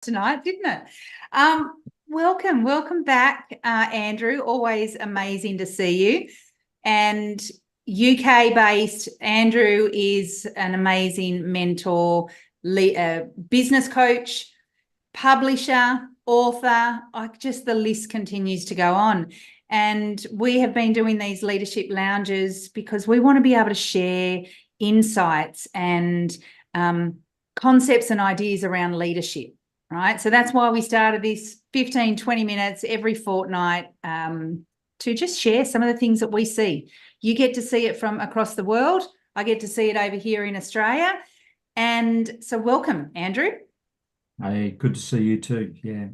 tonight, didn't it? Welcome back, Andrew. Always amazing to see you. And UK based, Andrew is an amazing mentor, business coach, publisher, author. Just the list continues to go on. And we have been doing these leadership lounges because we want to be able to share insights and concepts and ideas around leadership. Right. So that's why we started this 15, 20 minutes every fortnight to just share some of the things that we see. You get to see it from across the world. I get to see it over here in Australia. And so welcome, Andrew. Hey, good to see you too. Yeah.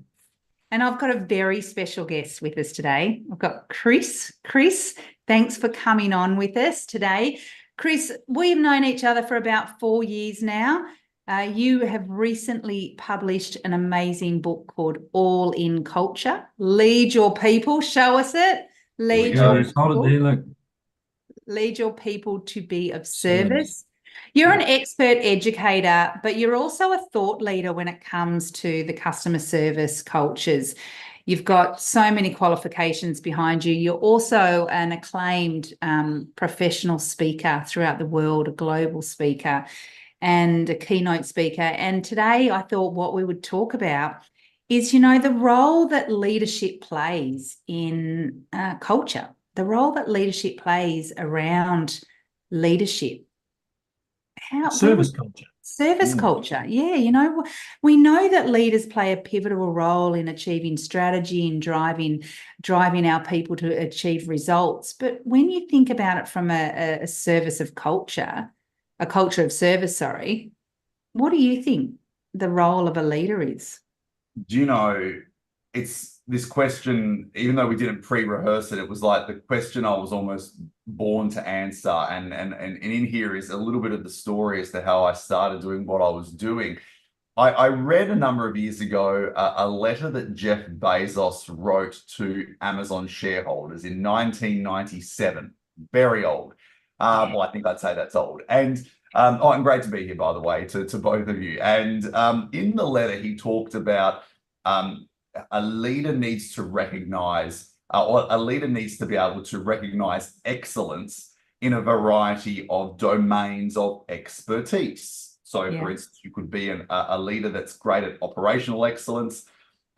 And I've got a very special guest with us today. I've got Chris. Chris, thanks for coming on with us today. Chris, we've known each other for about 4 years now. You have recently published an amazing book called All in Culture. Lead your people. Show us it. Lead your people. Lead your people to be of service. You're an expert educator, but you're also a thought leader when it comes to the customer service cultures. You've got so many qualifications behind you. You're also an acclaimed professional speaker throughout the world, a global speaker and a keynote speaker. And today I thought what we would talk about is, the role that leadership plays in culture, the role that leadership plays around leadership. Service culture. Service culture. Yeah. We know that leaders play a pivotal role in achieving strategy and driving our people to achieve results. But when you think about it from a service of culture, a culture of service, what do you think the role of a leader is? It's this question, even though we didn't pre-rehearse it, it was like the question I was almost born to answer. And in here is a little bit of the story as to how I started doing what I was doing. I read a number of years ago a letter that Jeff Bezos wrote to Amazon shareholders in 1997. Very old. Well, I think I'd say that's old. And great to be here, by the way, to both of you. And in the letter, he talked about a leader needs to recognize, or a leader needs to be able to recognize excellence in a variety of domains of expertise. So, for instance, you could be a leader that's great at operational excellence,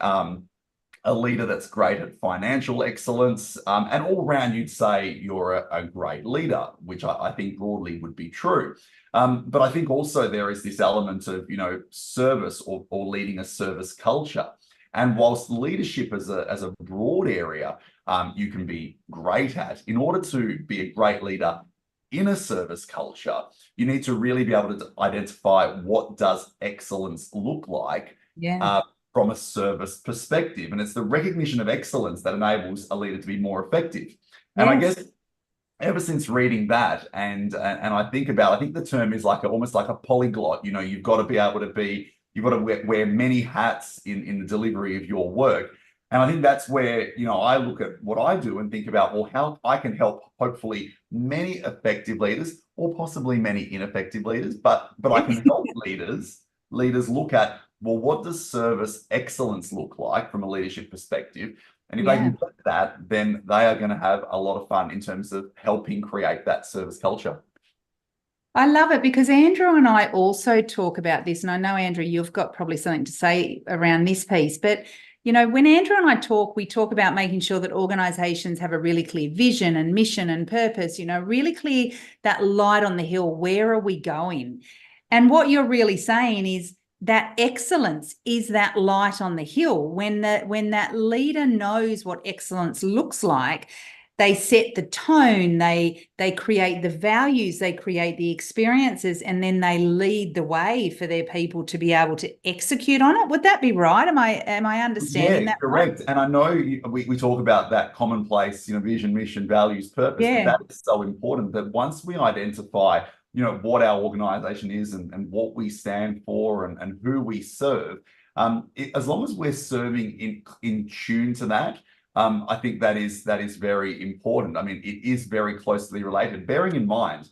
a leader that's great at financial excellence, and all around you'd say you're a great leader, which I think broadly would be true. But I think also there is this element of, service or leading a service culture. And whilst leadership as a broad area, you can be great at, in order to be a great leader in a service culture, you need to really be able to identify what does excellence look like from a service perspective. And it's the recognition of excellence that enables a leader to be more effective. And I guess ever since reading that, and I think the term is almost like a polyglot. You've got to be able to you've got to wear many hats in the delivery of your work. And I think that's where, I look at what I do and think about, well, how I can help hopefully many effective leaders, or possibly many ineffective leaders, but I can help leaders look at, well, what does service excellence look like from a leadership perspective? And if they can get that, then they are going to have a lot of fun in terms of helping create that service culture. I love it, because Andrew and I also talk about this, and I know, Andrew, you've got probably something to say around this piece, but when Andrew and I talk, we talk about making sure that organizations have a really clear vision and mission and purpose, really clear, that light on the hill. Where are we going? And what you're really saying is that excellence is that light on the hill. When that leader knows what excellence looks like, they set the tone, they create the values, they create the experiences, and then they lead the way for their people to be able to execute on it. Would that be right? Am I understanding that correct? right? And I know we talk about that commonplace, vision, mission, values, purpose, but that is so important, that once we identify, what our organization is and what we stand for and who we serve, as long as we're serving in tune to that, I think that is very important. I mean, it is very closely related, bearing in mind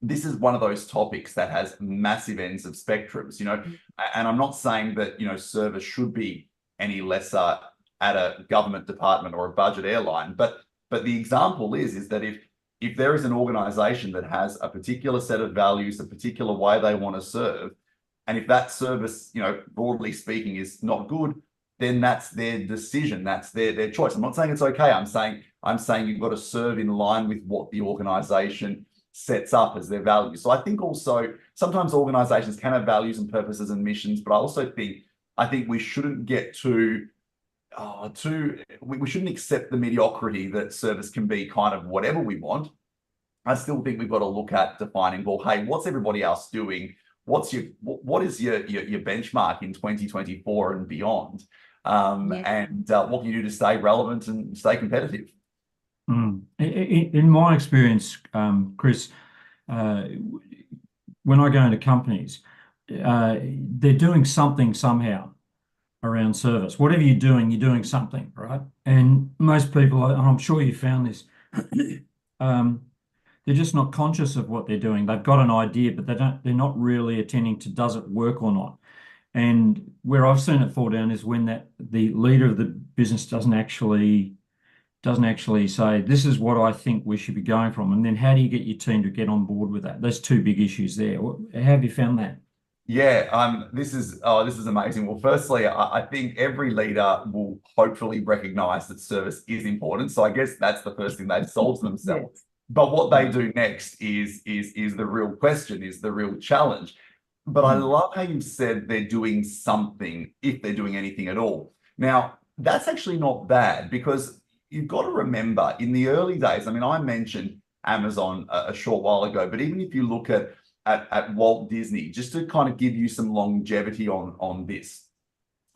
this is one of those topics that has massive ends of spectrums, and I'm not saying that, service should be any lesser at a government department or a budget airline, but the example is that if there is an organization that has a particular set of values, a particular way they want to serve, and if that service, broadly speaking, is not good, then that's their decision, that's their choice. I'm not saying it's okay. I'm saying you've got to serve in line with what the organization sets up as their values. So I think also sometimes organizations can have values and purposes and missions, but I think we shouldn't get we shouldn't accept the mediocrity that service can be kind of whatever we want. I still think we've got to look at defining, well, hey, what's everybody else doing? What is your benchmark in 2024 and beyond? And what can you do to stay relevant and stay competitive? In my experience, Chris, when I go into companies, they're doing something somehow around service. Whatever you're doing something, right? And most people, and I'm sure you found this, they're just not conscious of what they're doing. They've got an idea, but they're not really attending to, does it work or not? And where I've seen it fall down is when the leader of the business doesn't actually say, this is what I think we should be going from. And then how do you get your team to get on board with that? There's two big issues there. How have you found that? Yeah, this is amazing. Well, firstly, I think every leader will hopefully recognize that service is important. So I guess that's the first thing they've solved themselves. Yes. But what they do next is the real question, is the real challenge. But I love how you said they're doing something, if they're doing anything at all. Now, that's actually not bad, because you've got to remember in the early days, I mean, I mentioned Amazon a short while ago, but even if you look at Walt Disney, just to kind of give you some longevity on this,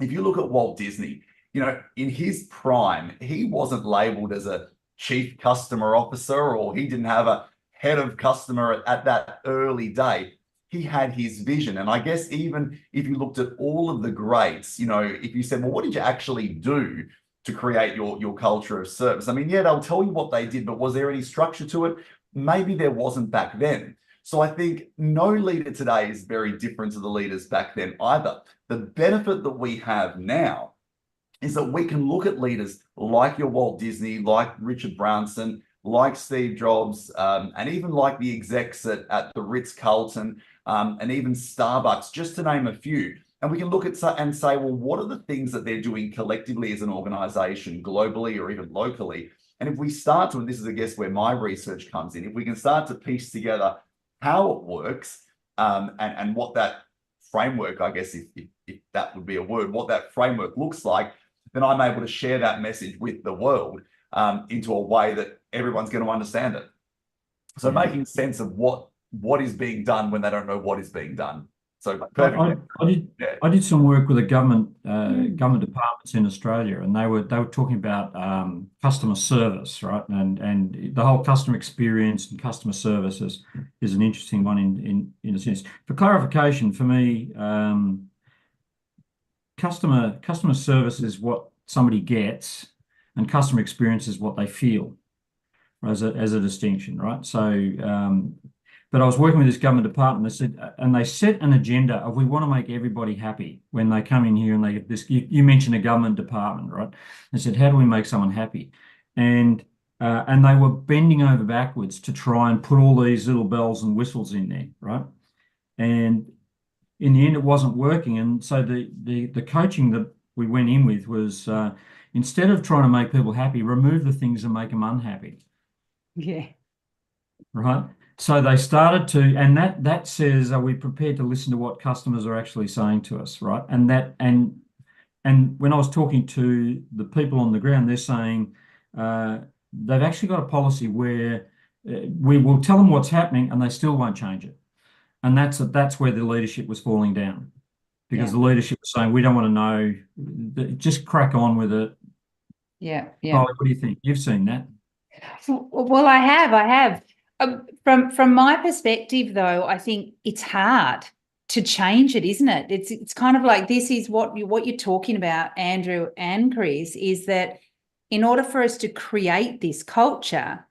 if you look at Walt Disney, in his prime, he wasn't labeled as a chief customer officer, or he didn't have a head of customer at that early day. He had his vision. And I guess even if you looked at all of the greats, if you said, well, what did you actually do to create your culture of service? I mean, yeah, they'll tell you what they did, but was there any structure to it? Maybe there wasn't back then. So I think no leader today is very different to the leaders back then either. The benefit that we have now is that we can look at leaders like your Walt Disney, like Richard Branson, like Steve Jobs, and even like the execs at the Ritz-Carlton, and even Starbucks, just to name a few. And we can look at and say, well, what are the things that they're doing collectively as an organization, globally or even locally? And if we start to, and this is, I guess, where my research comes in, if we can start to piece together how it works, and what that framework, I guess, if that would be a word, what that framework looks like, then I'm able to share that message with the world into a way that everyone's going to understand it. So making sense of what is being done when they don't know what is being done. So perfect. I did some work with the government departments in Australia, and they were talking about customer service, right? And the whole customer experience and customer service is an interesting one in a sense. For clarification, for me, customer service is what somebody gets, and customer experience is what they feel, as a distinction, right? So. But I was working with this government department. They set an agenda of, we want to make everybody happy when they come in here, and they get this. You mentioned a government department, right? They said, how do we make someone happy? And they were bending over backwards to try and put all these little bells and whistles in there, right? And in the end, it wasn't working. And so the coaching that we went in with was, instead of trying to make people happy, remove the things that make them unhappy. Yeah. Right. So they started to, and that says, are we prepared to listen to what customers are actually saying to us, right? And when I was talking to the people on the ground, they're saying they've actually got a policy where we will tell them what's happening, and they still won't change it. And that's where the leadership was falling down, because the leadership was saying, we don't want to know, just crack on with it. Yeah. Kylie, what do you think? You've seen that. Well, I have. From my perspective, though, I think it's hard to change it, isn't it? It's kind of like, this is what you're talking about, Andrew and Chris, is that in order for us to create this culture,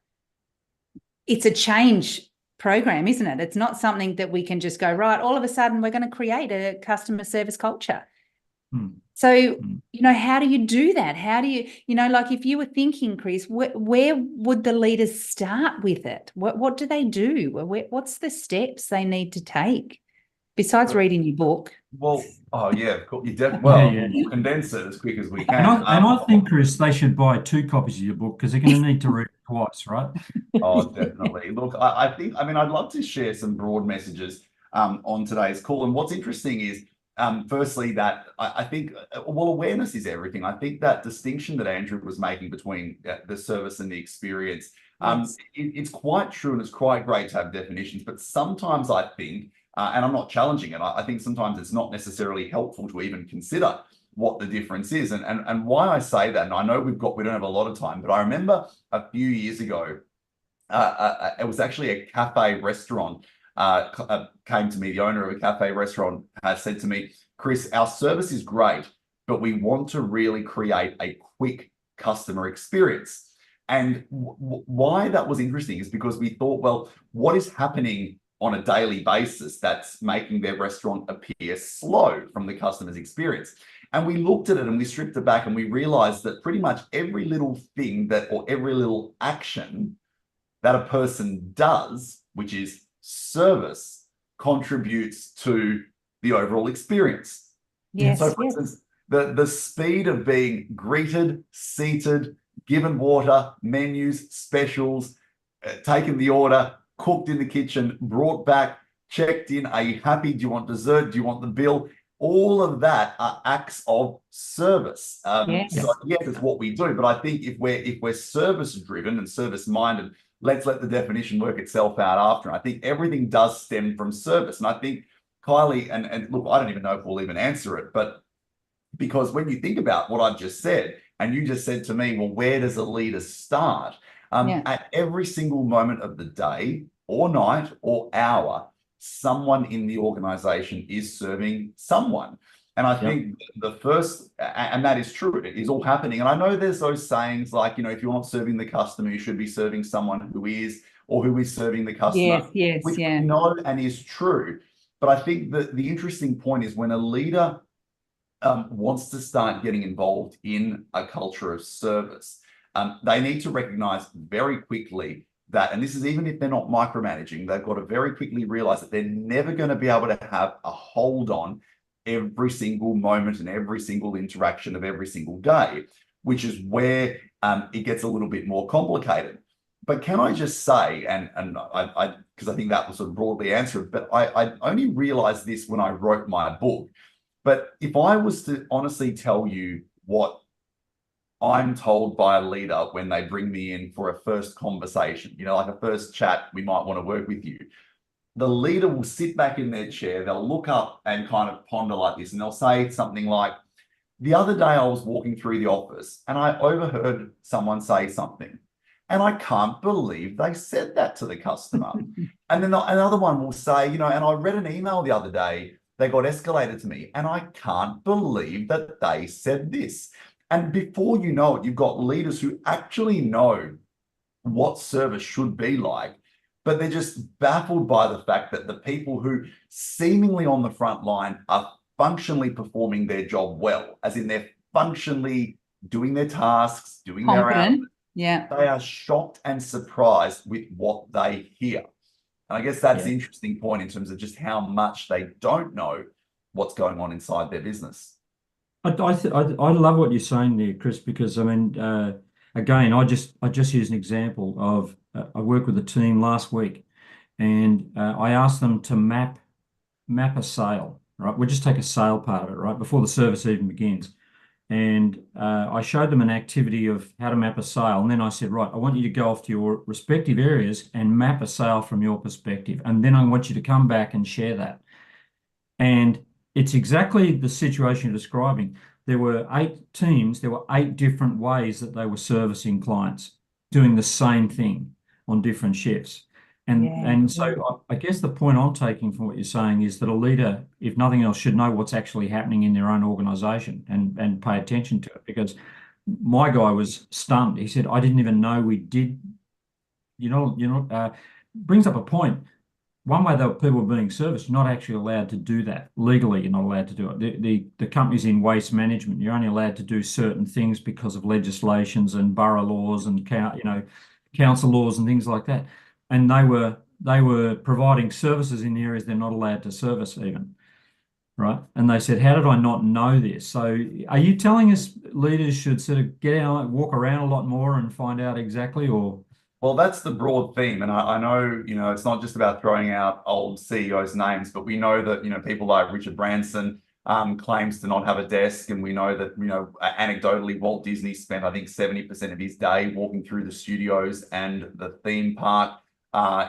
it's a change program, isn't it? It's not something that we can just go, right, all of a sudden we're going to create a customer service culture. So, how do you do that? How do you, like if you were thinking, Chris, where would the leaders start with it? What do they do? What's the steps they need to take besides reading your book? Well, oh yeah, of course. We'll condense it as quick as we can. And I think, Chris, they should buy 2 copies of your book because they're going to need to read it twice, right? Oh, definitely. Look, I think, I'd love to share some broad messages on today's call. And what's interesting is, firstly, that I think, awareness is everything. I think that distinction that Andrew was making between the service and the experience, it's quite true, and it's quite great to have definitions. But sometimes I think, and I'm not challenging it, I think sometimes it's not necessarily helpful to even consider what the difference is. And why I say that, and I know we don't have a lot of time, but I remember a few years ago, it was actually a cafe restaurant came to me. The owner of a cafe restaurant has said to me, Chris, our service is great, but we want to really create a quick customer experience. And why that was interesting is because we thought, well, what is happening on a daily basis that's making their restaurant appear slow from the customer's experience? And we looked at it and we stripped it back and we realized that pretty much every little thing or every little action that a person does, which is service, contributes to the overall experience. Yes. So for instance, the speed of being greeted, seated, given water, menus, specials, taken the order, cooked in the kitchen, brought back, checked in, are you happy? Do you want dessert? Do you want the bill? All of that are acts of service. So yes, it's what we do. But I think if we're service driven and service minded, let's let the definition work itself out after. I think everything does stem from service. And I think, Kylie, and look, I don't even know if we'll even answer it, but because when you think about what I've just said, and you just said to me, well, where does a leader start? At every single moment of the day or night or hour, someone in the organization is serving someone. And I think the first, and that is true, it is all happening. And I know there's those sayings like, if you're not serving the customer, you should be serving someone who is, or who is serving the customer. Yes, which we know and is true. But I think that the interesting point is when a leader wants to start getting involved in a culture of service, they need to recognize very quickly that, and this is even if they're not micromanaging, they've got to very quickly realize that they're never going to be able to have a hold on every single moment and every single interaction of every single day, which is where it gets a little bit more complicated. But can I just say, and I because I think that was sort of broadly answered, but I only realized this when I wrote my book. But if I was to honestly tell you what I'm told by a leader when they bring me in for a first conversation, like a first chat, we might want to work with you. The leader will sit back in their chair, they'll look up and kind of ponder like this, and they'll say something like, the other day I was walking through the office and I overheard someone say something. And I can't believe they said that to the customer. And then another one will say, and I read an email the other day, they got escalated to me, and I can't believe that they said this. And before you know it, you've got leaders who actually know what service should be like, but they're just baffled by the fact that the people who seemingly on the front line are functionally performing their job well, as in they're functionally doing their tasks, doing their hours. Yeah. They are shocked and surprised with what they hear. And I guess that's the interesting point in terms of just how much they don't know what's going on inside their business. I love what you're saying there, Chris, because again, I just use an example of I worked with a team last week, and I asked them to map a sale. Right, we'll just take a sale part of it, right, before the service even begins. And I showed them an activity of how to map a sale. And then I said, right, I want you to go off to your respective areas and map a sale from your perspective. And then I want you to come back and share that. And it's exactly the situation you're describing. There were 8 teams. There were 8 different ways that they were servicing clients, doing the same thing on different shifts. And so I guess the point I'm taking from what you're saying is that a leader, if nothing else, should know what's actually happening in their own organization and pay attention to it. Because my guy was stunned. He said, I didn't even know we did, brings up a point. one way that people were being serviced, you're not actually allowed to do that. Legally, you're not allowed to do it. The companies in waste management, you're only allowed to do certain things because of legislations and borough laws and council laws and things like that. And they were providing services in areas they're not allowed to service even. Right. And they said, how did I not know this? So are you telling us leaders should sort of get out, walk around a lot more and find out exactly, or? Well, that's the broad theme. And I know, it's not just about throwing out old CEOs' names, but we know that, people like Richard Branson claims to not have a desk. And we know that, anecdotally, Walt Disney spent, I think, 70% of his day walking through the studios and the theme park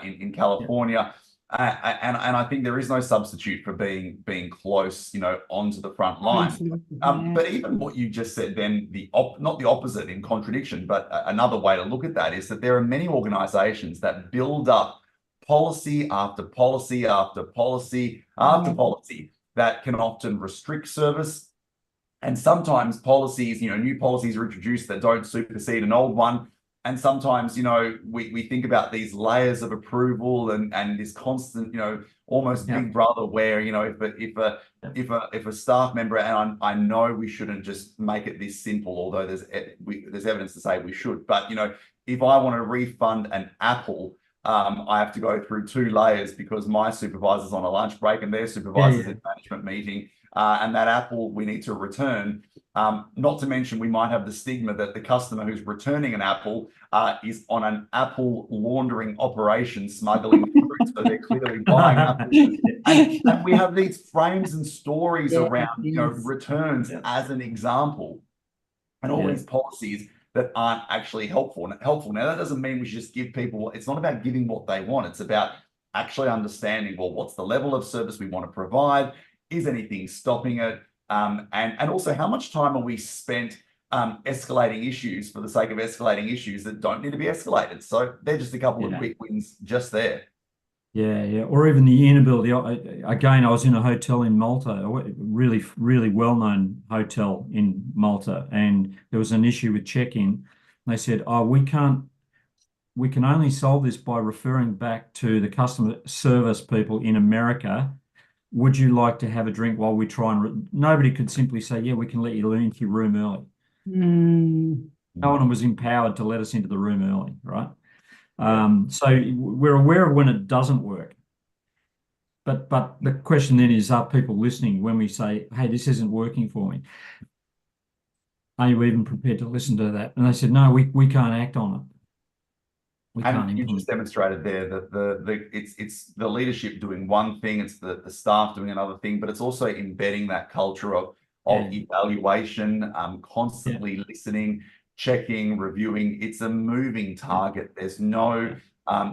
in California. And I think there is no substitute for being close, onto the front line. But even what you just said, then not the opposite in contradiction, but another way to look at that is that there are many organizations that build up policy after policy after policy after policy that can often restrict service. And sometimes policies, new policies are introduced that don't supersede an old one. And sometimes, we think about these layers of approval and this constant, almost big brother where, if a staff member, and I know we shouldn't just make it this simple, although there's evidence to say we should, but, if I want to refund an apple, I have to go through 2 layers because my supervisor's on a lunch break and their supervisor's in management meeting. And that apple we need to return. Not to mention we might have the stigma that the customer who's returning an apple is on an apple laundering operation, smuggling fruit, so they're clearly buying apples. And we have these frames and stories around returns as an example, and all these policies that aren't actually helpful. Now, that doesn't mean we should just give people, it's not about giving what they want. It's about actually understanding, well, what's the level of service we want to provide? Is anything stopping it? And also, how much time are we spent escalating issues for the sake of escalating issues that don't need to be escalated? So they're just a couple of quick wins just there. Yeah. Or even the inability. Again, I was in a hotel in Malta, a really, really well-known hotel in Malta, and there was an issue with check-in. They said, we can only solve this by referring back to the customer service people in America. Would you like to have a drink while we try and... Nobody could simply say, yeah, we can let you into your room early. No one was empowered to let us into the room early, right? So we're aware of when it doesn't work. But the question then is, are people listening when we say, hey, this isn't working for me? Are you even prepared to listen to that? And they said, no, we can't act on it. And you just demonstrated there that it's the leadership doing one thing, it's the staff doing another thing, but it's also embedding that culture of evaluation, constantly listening, checking, reviewing. It's a moving target. There's no,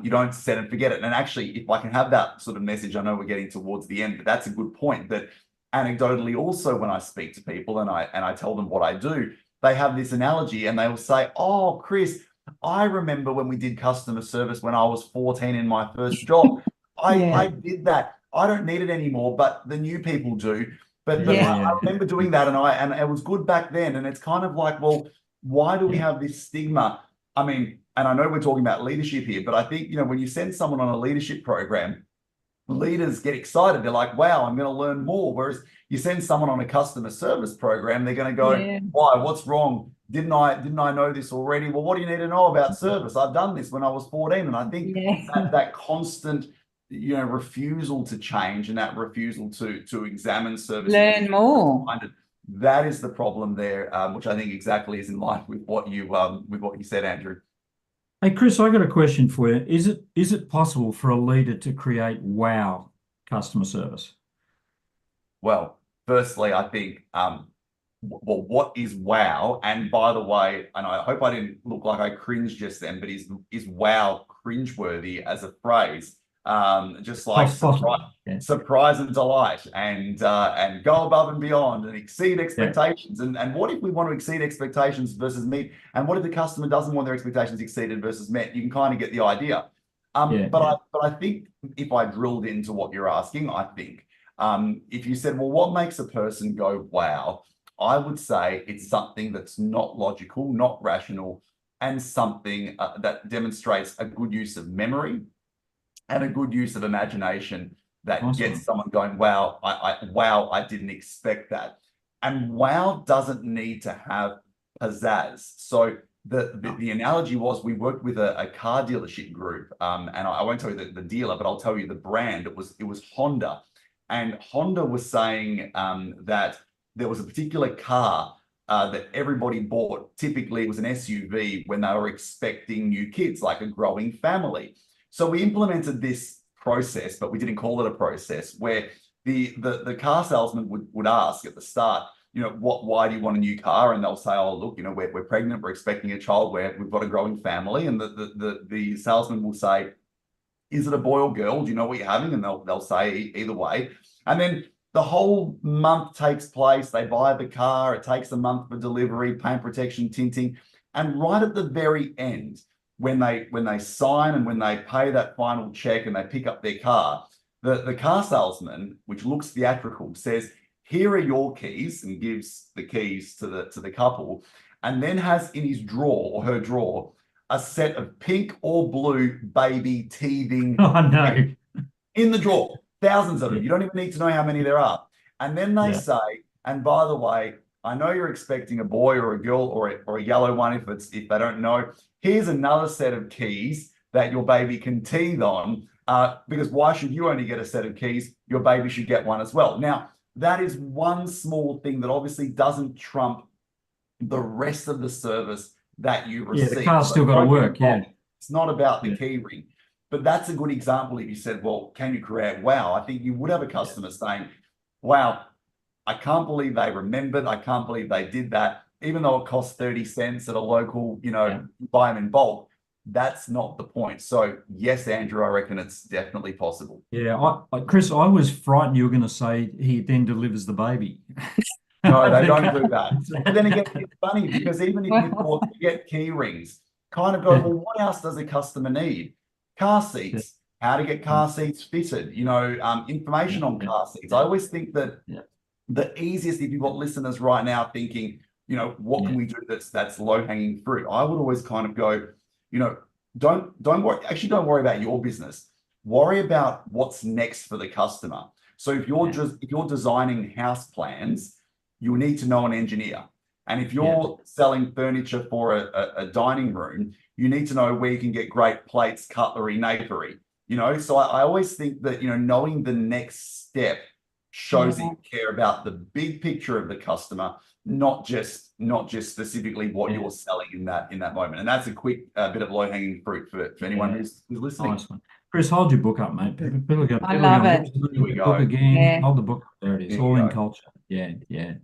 you don't set and forget it. And actually, if I can have that sort of message, I know we're getting towards the end, but that's a good point. That anecdotally also, when I speak to people and I tell them what I do, they have this analogy and they will say, oh, Chris, I remember when we did customer service when I was 14 in my first job. I did that. I don't need it anymore, but the new people do. But I remember doing that and it was good back then. And it's kind of like, well, why do we have this stigma? I mean, and I know we're talking about leadership here, but I think, when you send someone on a leadership program, leaders get excited. They're like, wow, I'm going to learn more. Whereas you send someone on a customer service program, they're going to go, why, what's wrong? Didn't I know this already? Well, what do you need to know about service? I've done this when I was 14. And I think that constant, refusal to change and that refusal to examine service, learn more. That is the problem there, which I think exactly is in line with what you said, Andrew. Hey, Chris, I got a question for you. Is it possible for a leader to create wow customer service? Well, firstly, I think, well, what is wow? And by the way, and I hope I didn't look like I cringed just then, but is wow cringeworthy as a phrase? Just like surprise and delight and go above and beyond and exceed expectations. And what if we want to exceed expectations versus meet? And what if the customer doesn't want their expectations exceeded versus met? You can kind of get the idea. But I think if I drilled into what you're asking, I think if you said, well, what makes a person go wow? I would say it's something that's not logical, not rational, and something that demonstrates a good use of memory, and a good use of imagination that Nice gets one. someone going, wow, I didn't expect that. And wow doesn't need to have pizzazz. So the analogy was, we worked with a car dealership group, and I won't tell you the dealer, but I'll tell you the brand. It was Honda, and Honda was saying that there was a particular car that everybody bought. Typically, it was an SUV when they were expecting new kids, like a growing family. So we implemented this process, but we didn't call it a process, where the car salesman would ask at the start, why do you want a new car? And they'll say, oh, look, we're pregnant, we're expecting a child, we've got a growing family. And the salesman will say, is it a boy or girl? Do you know what you're having? And they'll say either way. And then the whole month takes place. They buy the car. It takes a month for delivery, paint protection, tinting. And right at the very end, when they sign and when they pay that final check and they pick up their car, the car salesman, which looks theatrical, says, here are your keys, and gives the keys to the couple, and then has in his drawer or her drawer a set of pink or blue baby teething Oh, no. in the drawer. Thousands of them. You don't even need to know how many there are. And then they say, and by the way, I know you're expecting a boy or a girl or a yellow one if they don't know. Here's another set of keys that your baby can teeth on, because why should you only get a set of keys? Your baby should get one as well. Now, that is one small thing that obviously doesn't trump the rest of the service that you receive. Yeah, the car's still got to work. Yeah. It's not about the key ring. But that's a good example. If you said, well, can you create wow? I think you would have a customer saying, wow, I can't believe they remembered. I can't believe they did that. Even though it costs 30 cents at a local, buy them in bulk, that's not the point. So yes, Andrew, I reckon it's definitely possible. Yeah, Chris, I was frightened you were going to say he then delivers the baby. No, they don't do that. But then again, it's funny because even if you thought you get key rings, kind of go, well, what else does a customer need? Car seats, how to get car seats fitted, information on car seats. I always think that the easiest, if you've got listeners right now thinking, what can we do that's low-hanging fruit? I would always kind of go, don't worry. Actually, don't worry about your business. Worry about what's next for the customer. So if you're designing house plans, you need to know an engineer. And if you're selling furniture for a dining room, you need to know where you can get great plates, cutlery, napery. So I always think that knowing the next step shows that you care about the big picture of the customer, not just specifically what you're selling in that moment. And that's a quick bit of low-hanging fruit for anyone who's listening. Nice one. Chris, hold your book up, mate. I love it. Here we go. Book again. Yeah. Hold the book. There it is. All in culture. Yeah.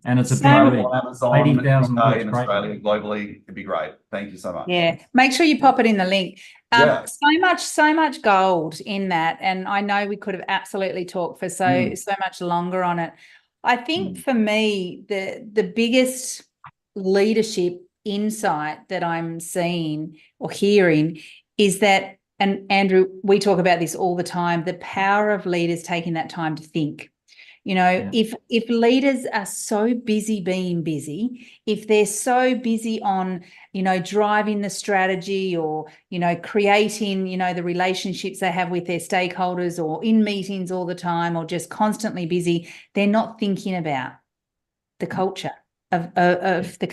And it's a big Available read. on Amazon, 80,000 UK, words. in Great. Australia, globally. It'd be great. Thank you so much. Yeah, make sure you pop it in the link. So much gold in that, and I know we could have absolutely talked for so much longer on it. I think for me, the biggest leadership insight that I'm seeing or hearing is that, and Andrew, we talk about this all the time, the power of leaders taking that time to think. If leaders are so busy being busy, if they're so busy on, driving the strategy or, creating, the relationships they have with their stakeholders or in meetings all the time or just constantly busy, they're not thinking about the culture of the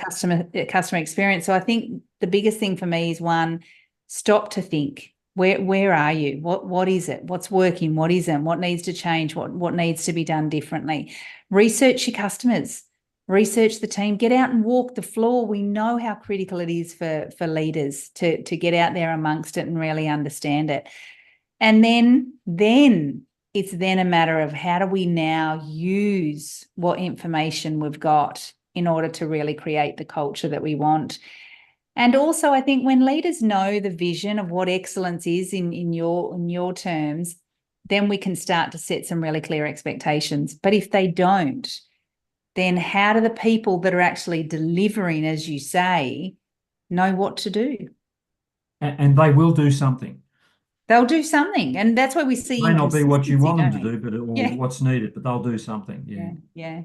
customer experience. So I think the biggest thing for me is, one, stop to think. Where are you? What is it? What's working? What isn't? What needs to change? What needs to be done differently? Research your customers, research the team, get out and walk the floor. We know how critical it is for leaders to get out there amongst it and really understand it. And then it's then a matter of how do we now use what information we've got in order to really create the culture that we want. And also, I think when leaders know the vision of what excellence is in your terms, then we can start to set some really clear expectations. But if they don't, then how do the people that are actually delivering, as you say, know what to do? And they will do something. They'll do something. And that's why we see It may not be what you want them to don't we? do, but what's needed, but they'll do something. Yeah.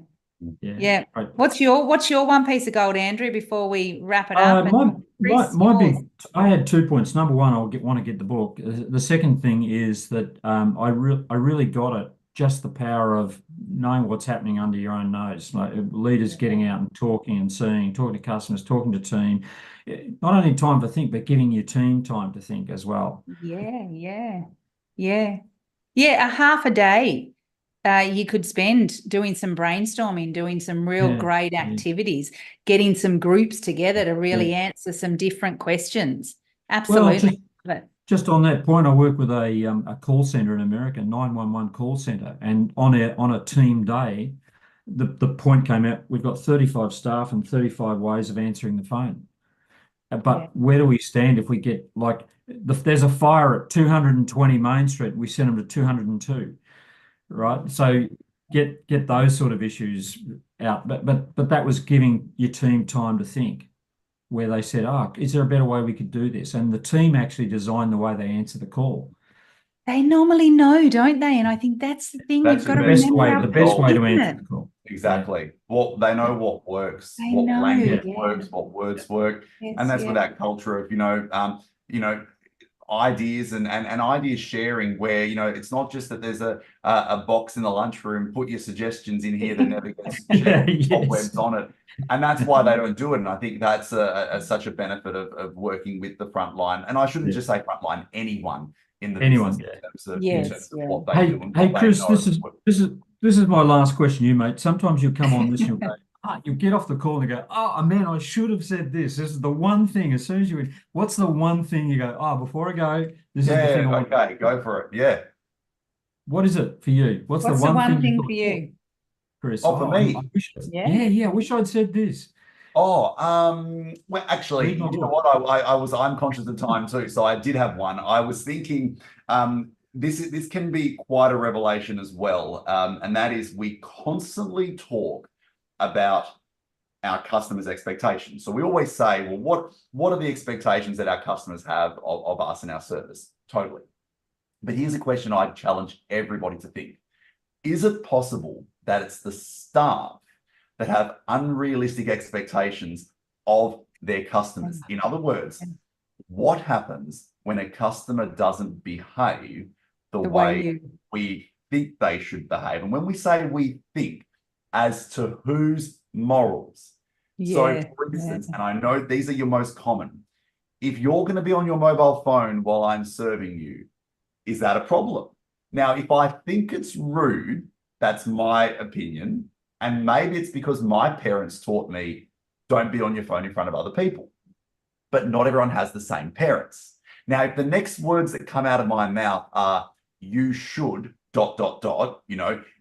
Yeah. Great. What's your one piece of gold, Andrew, before we wrap it up? And Chris, My yours. I had 2 points. Number one, want to get the book. The second thing is that I really got it. Just the power of knowing what's happening under your own nose. Like leaders getting out and talking and seeing, talking to customers, talking to team. Not only time to think, but giving your team time to think as well. Yeah. A half a day you could spend doing some brainstorming, doing some real great activities, getting some groups together to really answer some different questions. Absolutely. Well, just on that point, I work with a call center in America, 911 call center, and on a team day, the point came out, we've got 35 staff and 35 ways of answering the phone. But where do we stand if we get there's a fire at 220 Main Street, we send them to 202, right? So get those sort of issues out. But that was giving your team time to think, where they said, is there a better way we could do this? And the team actually designed the way they answer the call. They normally know, don't they? And I think that's the thing you've got to remember. The best way to answer the call. Exactly. Well, they know what works, what language works, what words work. And that's where that culture of, ideas and ideas sharing, where, it's not just that there's a box in the lunchroom, put your suggestions in here that never gets checked, webs on it. And that's why they don't do it. And I think that's such a benefit of working with the front line. And I shouldn't just say front line, anyone in the business in terms of what they do. Hey, Chris, this is my last question to you, mate. Sometimes you come on this and you'll go, you get off the call and you go, man, I should have said this. This is the one thing. As soon as what's the one thing you go, before I go, this is the thing I want. Okay, go for it. Yeah. What is it for you? What's the one thing for you, Chris? For me. I wish I'd said this. Well, actually, you know what? I'm conscious of time too, so I did have one. I was thinking, this can be quite a revelation as well, and that is we constantly talk about our customers' expectations. So we always say, well, what are the expectations that our customers have of us and our service? Totally. But here's a question I'd challenge everybody to think. Is it possible that it's the staff that have unrealistic expectations of their customers? In other words, what happens when a customer doesn't behave the way we think they should behave? And when we say we think, as to whose morals. So, for instance, and I know these are your most common, if you're going to be on your mobile phone while I'm serving you, is that a problem? Now, if I think it's rude, that's my opinion. And maybe it's because my parents taught me, don't be on your phone in front of other people. But not everyone has the same parents. Now, if the next words that come out of my mouth are, you should, ...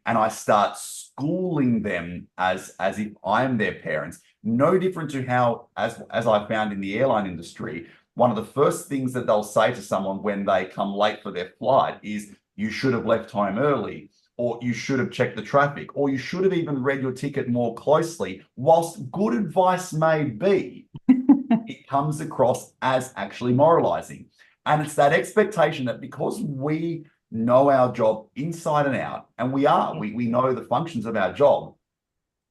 and I start schooling them as if I'm their parents, no different to how, as I found in the airline industry, one of the first things that they'll say to someone when they come late for their flight is, you should have left home early, or you should have checked the traffic, or you should have even read your ticket more closely. Whilst good advice may be, it comes across as actually moralizing. And it's that expectation that because we know our job inside and out, and we know the functions of our job,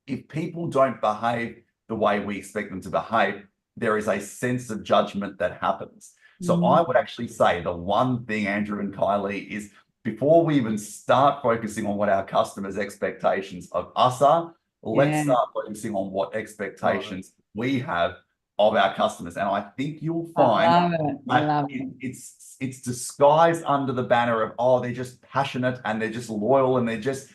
if people don't behave the way we expect them to behave, there is a sense of judgment that happens. So I would actually say the one thing, Andrew and Kylie, is before we even start focusing on what our customers' expectations of us are, let's start focusing on what expectations we have of our customers. And I think you'll find it's disguised under the banner of, they're just passionate and they're just loyal and they're just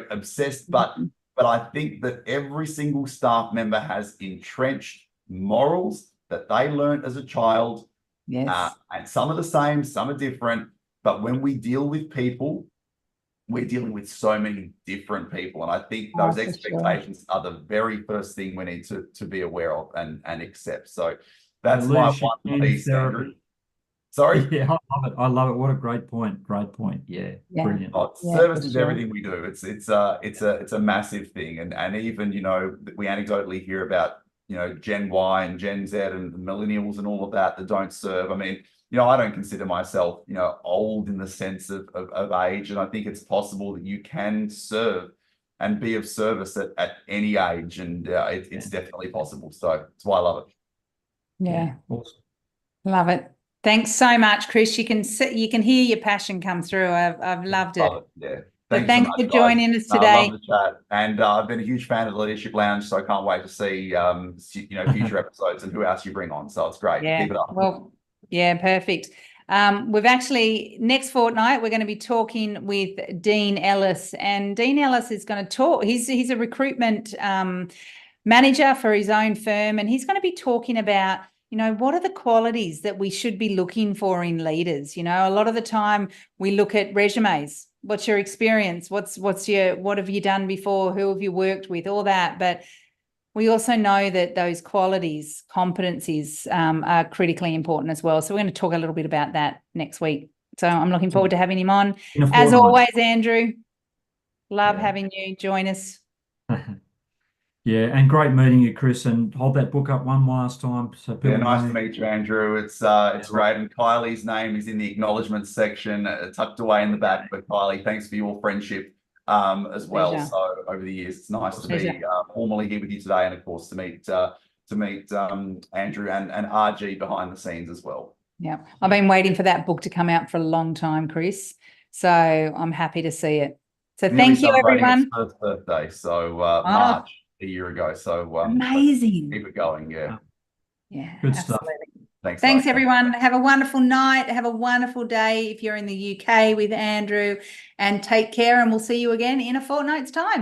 obsessed. But I think that every single staff member has entrenched morals that they learned as a child. And some are the same, some are different. But when we deal with people, we're dealing with so many different people. And I think those expectations are the very first thing we need to be aware of and accept. So that's my one piece, Andrew. Sorry? Yeah, I love it. What a great point. Great point. Yeah. Brilliant. Service is everything we do. It's a massive thing. And even, we anecdotally hear about, Gen Y and Gen Z and millennials and all of that don't serve. I mean, I don't consider myself, old in the sense of age. And I think it's possible that you can serve and be of service at any age. And it's definitely possible. So that's why I love it. Yeah. Awesome. Love it. Thanks so much, Chris. You can hear your passion come through. I've loved it. Love it. Yeah. But Thanks thanks so for much, joining guys. us today. Love the chat. And I've been a huge fan of the Leadership Lounge, so I can't wait to see future episodes and who else you bring on. So it's great. Yeah. Keep it up. Well, yeah, perfect. We've actually, next fortnight, we're going to be talking with Dean Ellis, and Dean Ellis is going to talk. He's a recruitment manager for his own firm, and he's going to be talking about, what are the qualities that we should be looking for in leaders? A lot of the time we look at resumes. What's your experience? What have you done before? Who have you worked with? All that. But we also know that those qualities, competencies are critically important as well. So we're going to talk a little bit about that next week. So I'm looking forward to having him on. As always, Andrew, love having you join us. Yeah, and great meeting you, Chris. And hold that book up one last time. So people nice to meet you, Andrew. It's great. And Kylie's name is in the acknowledgements section, tucked away in the back. But Kylie, thanks for your friendship as well. Pleasure. So over the years, it's nice to be formally here with you today, and of course to meet Andrew and RG behind the scenes as well. Yeah, I've been waiting for that book to come out for a long time, Chris. So I'm happy to see it. So thank you, everyone. Its first birthday, so March a year ago. So amazing. Keep it going. Yeah. Good Absolutely. stuff. Thanks, everyone. Have a wonderful night. Have a wonderful day if you're in the UK with Andrew, and take care. And we'll see you again in a fortnight's time.